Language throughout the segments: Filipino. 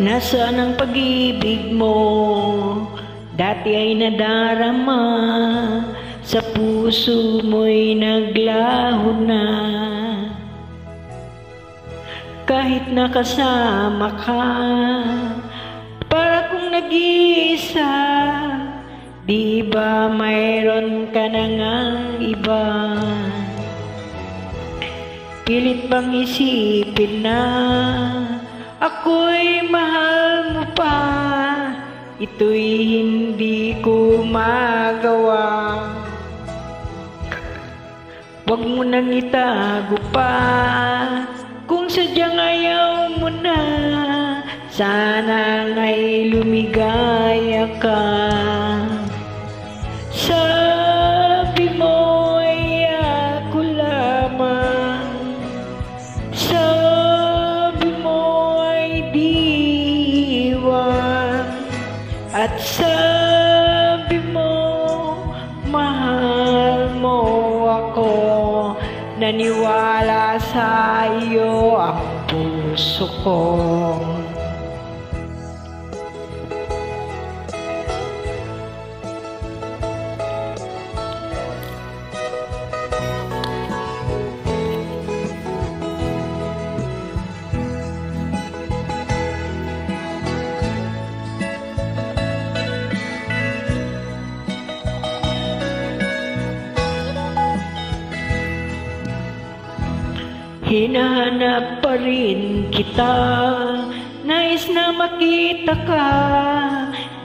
Nasaan ang pag-ibig mo? Dati ay nadarama, sa puso mo'y naglaho na. Kahit nakasama ka, para kung nag-iisa, di ba mayroon ka na ngang iba? Pilit bang isipin na ako'y mahal mo pa? Ito'y hindi ko magawa. Huwag mo nang itago pa, kung sadyang ayaw mo na. Sana nga'y lumigaya ka. Sabi mo ay ako lamang, sabi mo ay diwan, at sabi mo mahal mo ako. Naniwala sa iyo ang puso ko. Hinahanap pa rin kita, nais na makita ka,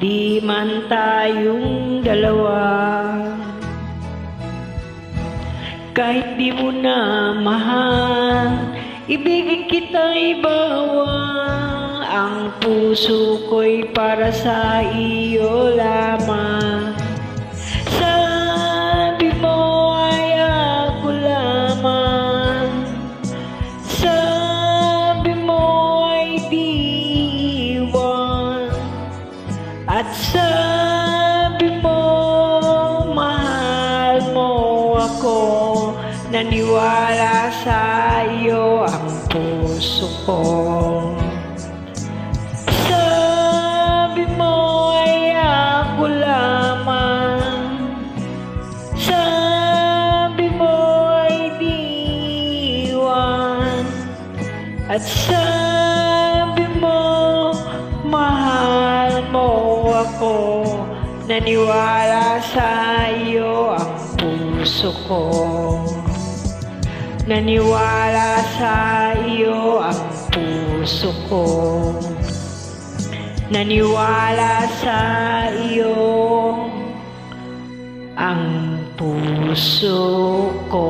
di man tayong dalawa. Kahit di mo na mahal, ibigin kita ibawa. Ang puso ko'y para sa iyo lamang. Sabi mo ay ako lamang, sabi mo ay diwan, at sabi mo mahal mo ako. Naniwala sa iyo ang puso ko. Sabi mo ay ako lamang, sabi mo ay diwan, at sabi mo mahal mo ako. Naniwala sa iyo ang puso ko. Naniwala sa iyo ang puso ko. Naniwala sa iyo ang puso ko.